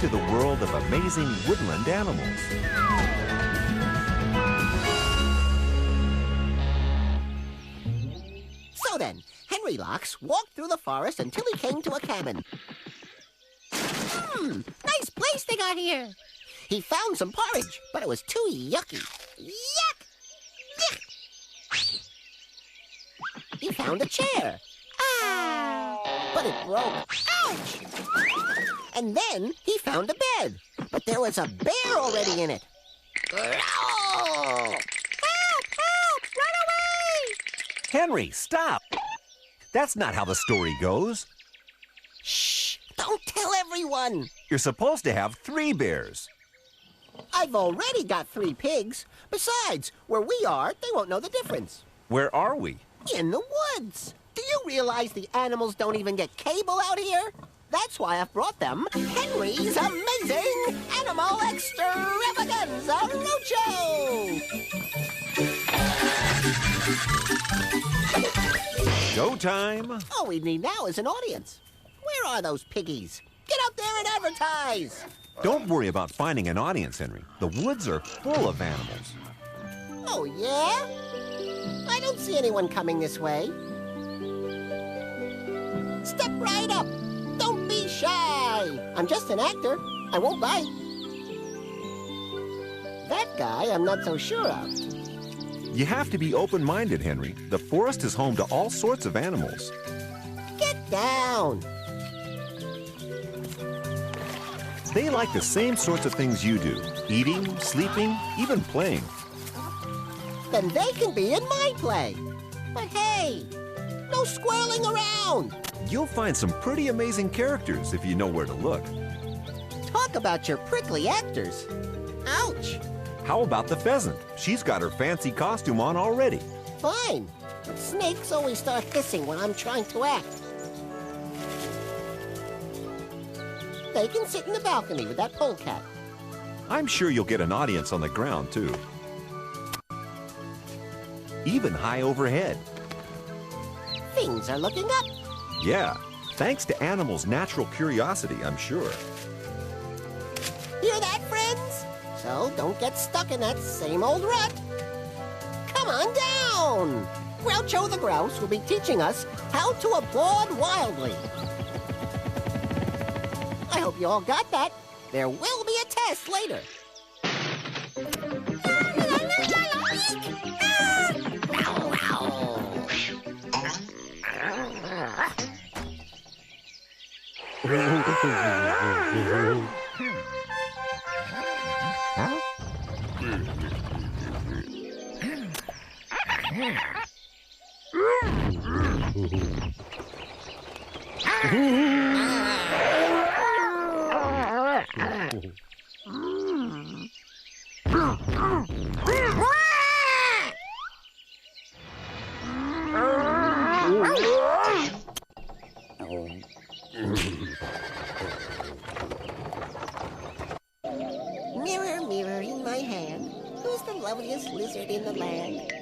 to the world of amazing woodland animals. So then, Henry Locks walked through the forest until he came to a cabin. Nice place they got here. He found some porridge, but it was too yucky. Yuck! Yuck! He found a chair. But it broke. Ouch! And then he found a bed, but there was a bear already in it. Help! Help! Run away! Henry, stop! That's not how the story goes. Shh! Don't tell everyone! You're supposed to have 3 bears. I've already got 3 pigs. Besides, where we are, they won't know the difference. Where are we? In the woods. Do you realize the animals don't even get cable out here? That's why I've brought them Henry's Amazing Animal Extravaganza Roadshow! Showtime! All we need now is an audience. Where are those piggies? Get out there and advertise! Don't worry about finding an audience, Henry. The woods are full of animals. Oh, yeah? I don't see anyone coming this way. Step right up. Don't be shy. I'm just an actor. I won't bite. That guy I'm not so sure of. You have to be open-minded, Henry. The forest is home to all sorts of animals. Get down. They like the same sorts of things you do. Eating, sleeping, even playing. Then they can be in my play. But hey, no squirreling around. You'll find some pretty amazing characters if you know where to look. Talk about your prickly actors. Ouch. How about the pheasant? She's got her fancy costume on already. Fine. But snakes always start hissing when I'm trying to act. They can sit in the balcony with that polecat. I'm sure you'll get an audience on the ground, too. Even high overhead. Things are looking up. Yeah, thanks to animals' natural curiosity, I'm sure. Hear that, friends? So don't get stuck in that same old rut. Come on down. Groucho the Grouse will be teaching us how to applaud wildly. I hope you all got that. There will be a test later. Mirror, mirror in my hand, who's the loveliest lizard in the land?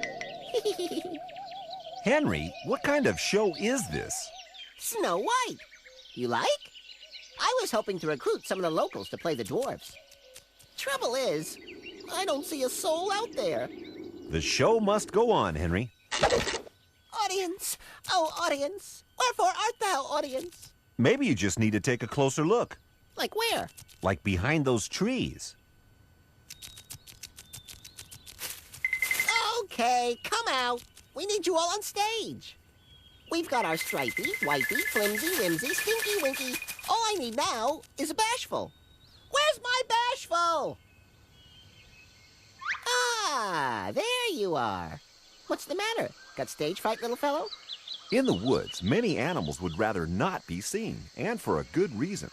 Henry, what kind of show is this? Snow White. You like? I was hoping to recruit some of the locals to play the dwarfs. Trouble is, I don't see a soul out there. The show must go on, Henry. Audience, oh audience, wherefore art thou, audience? Maybe you just need to take a closer look. Like where? Like behind those trees. Okay, come out. We need you all on stage. We've got our Stripey, Whitey, Flimsy, Whimsy, Stinky, Winky. All I need now is a Bashful. Where's my Bashful? Ah, there you are. What's the matter? Got stage fright, little fellow? In the woods, many animals would rather not be seen, and for a good reason.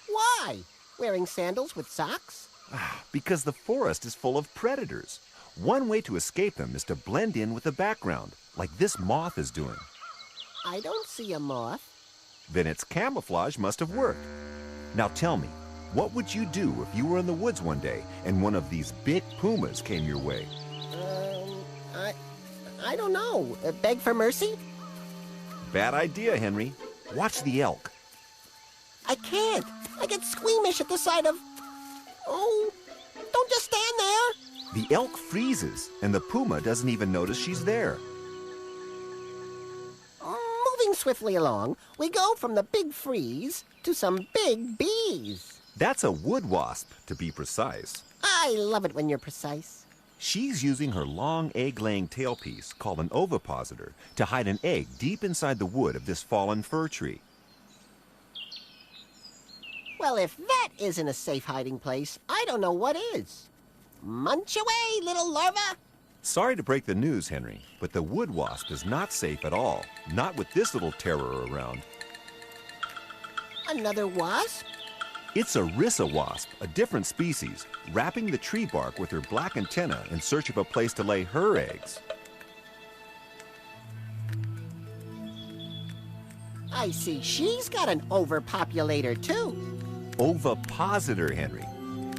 Why? Wearing sandals with socks? Because the forest is full of predators. One way to escape them is to blend in with the background, like this moth is doing. I don't see a moth. Then its camouflage must have worked. Now tell me, what would you do if you were in the woods one day and one of these big pumas came your way? I don't know. Beg for mercy? Bad idea, Henry. Watch the elk. I can't. I get squeamish at the sight of... Oh, don't just stand there. The elk freezes, and the puma doesn't even notice she's there. Moving swiftly along, we go from the big freeze to some big bees. That's a wood wasp, to be precise. I love it when you're precise. She's using her long egg-laying tailpiece, called an ovipositor, to hide an egg deep inside the wood of this fallen fir tree. Well, if that isn't a safe hiding place, I don't know what is. Munch away, little larva. Sorry to break the news, Henry, but the wood wasp is not safe at all. Not with this little terror around. Another wasp? It's Orisa Wasp, a different species, wrapping the tree bark with her black antenna in search of a place to lay her eggs. I see she's got an overpopulator, too. Ovipositor, Henry.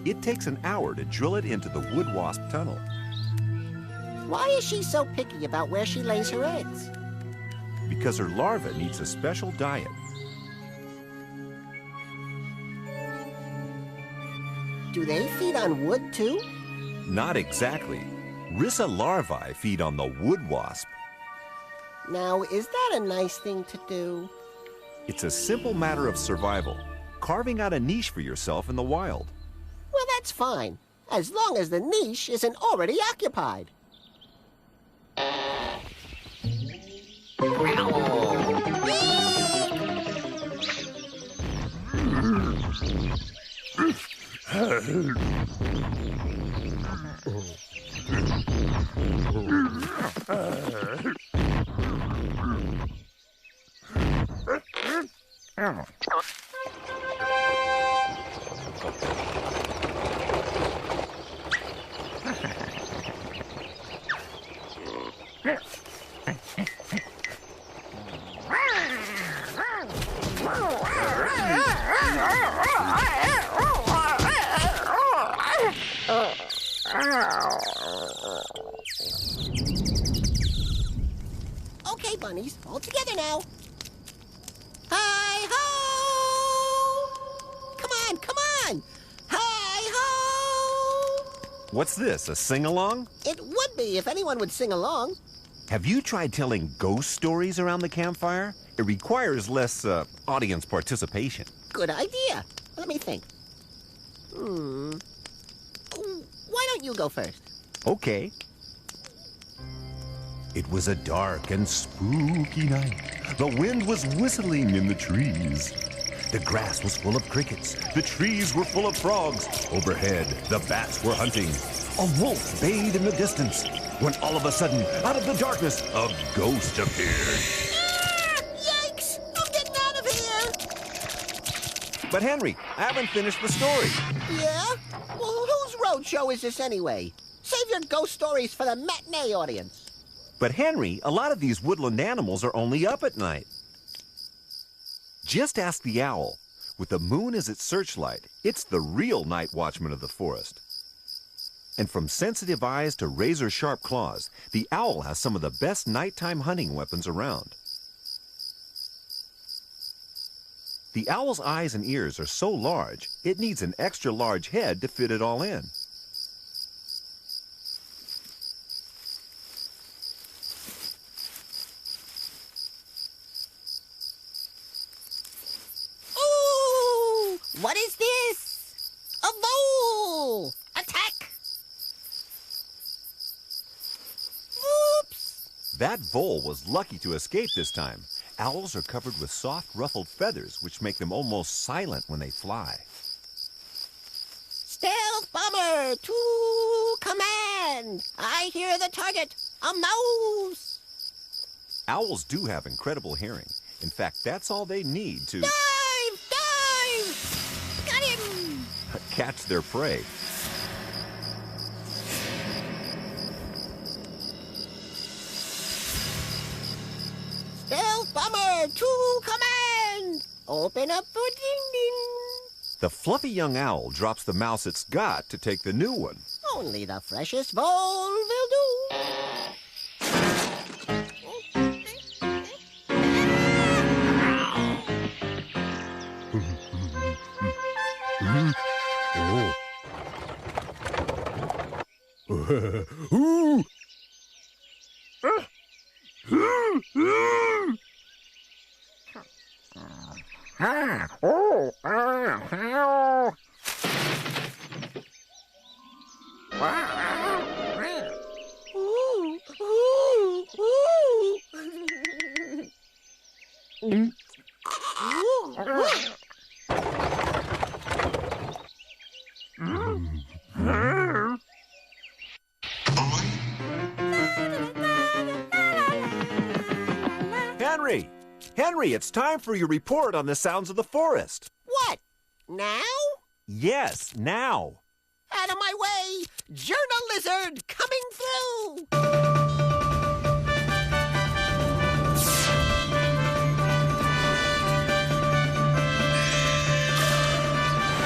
It takes an hour to drill it into the wood wasp tunnel. Why is she so picky about where she lays her eggs? Because her larva needs a special diet. Do they feed on wood, too? Not exactly. Rissa larvae feed on the wood wasp. Now, is that a nice thing to do? It's a simple matter of survival, carving out a niche for yourself in the wild. Well, that's fine, as long as the niche isn't already occupied. Okay, bunnies, all together now. Hi-ho! Come on, come on! Hi-ho! What's this, a sing-along? It would be if anyone would sing along. Have you tried telling ghost stories around the campfire? It requires less audience participation. Good idea. Let me think. Why don't you go first? Okay. It was a dark and spooky night. The wind was whistling in the trees. The grass was full of crickets. The trees were full of frogs. Overhead, the bats were hunting. A wolf bayed in the distance. When all of a sudden, out of the darkness, a ghost appeared. Ah! Yikes! I'm getting out of here! But Henry, I haven't finished the story. Yeah? Well, whose roadshow is this anyway? Save your ghost stories for the matinee audience. But Henry, a lot of these woodland animals are only up at night. Just ask the owl. With the moon as its searchlight, it's the real night watchman of the forest. And from sensitive eyes to razor-sharp claws, the owl has some of the best nighttime hunting weapons around. The owl's eyes and ears are so large, it needs an extra large head to fit it all in. Ooh! What is this? A vole! Attack! Oops! That vole was lucky to escape this time. Owls are covered with soft, ruffled feathers, which make them almost silent when they fly. Stealth bomber to command! I hear the target! A mouse! Owls do have incredible hearing. In fact, that's all they need to Dive! Dive! Got him! catch their prey. Stealth bomber to command! Open up for ding-ding! The fluffy young owl drops the mouse it's got to take the new one. Only the freshest vole will do. Ooh. Henry! Henry, it's time for your report on the sounds of the forest. What? Now? Yes, now. Out of my way! Journal lizard coming through!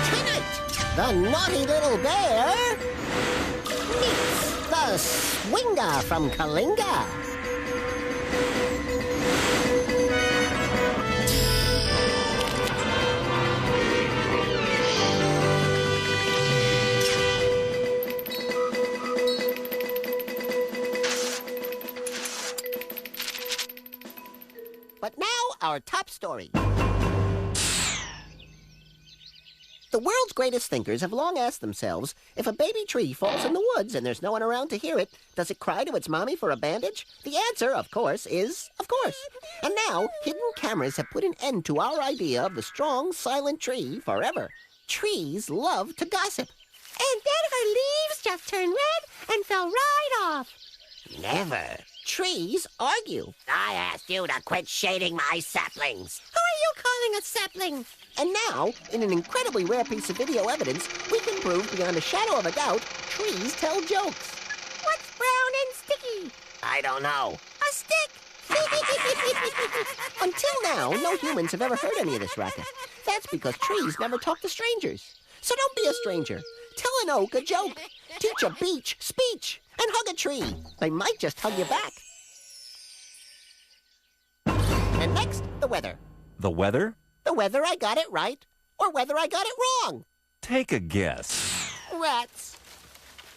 Tonight, the naughty little bear meets the swinger from Kalinga. But now, our top story. The world's greatest thinkers have long asked themselves, if a baby tree falls in the woods and there's no one around to hear it, does it cry to its mommy for a bandage? The answer, of course, is of course. And now, hidden cameras have put an end to our idea of the strong, silent tree forever. Trees love to gossip. And then her leaves just turned red and fell right off. Never. Trees argue. I asked you to quit shading my saplings. Who are you calling a sapling? And now, in an incredibly rare piece of video evidence, we can prove beyond a shadow of a doubt, trees tell jokes. What's brown and sticky? I don't know. A stick. Until now, no humans have ever heard any of this racket. That's because trees never talk to strangers. So don't be a stranger. Tell an oak a joke. Teach a beech speech. And hug a tree. They might just hug you back. And next, the weather. The weather? The whether I got it right or whether I got it wrong. Take a guess. Rats.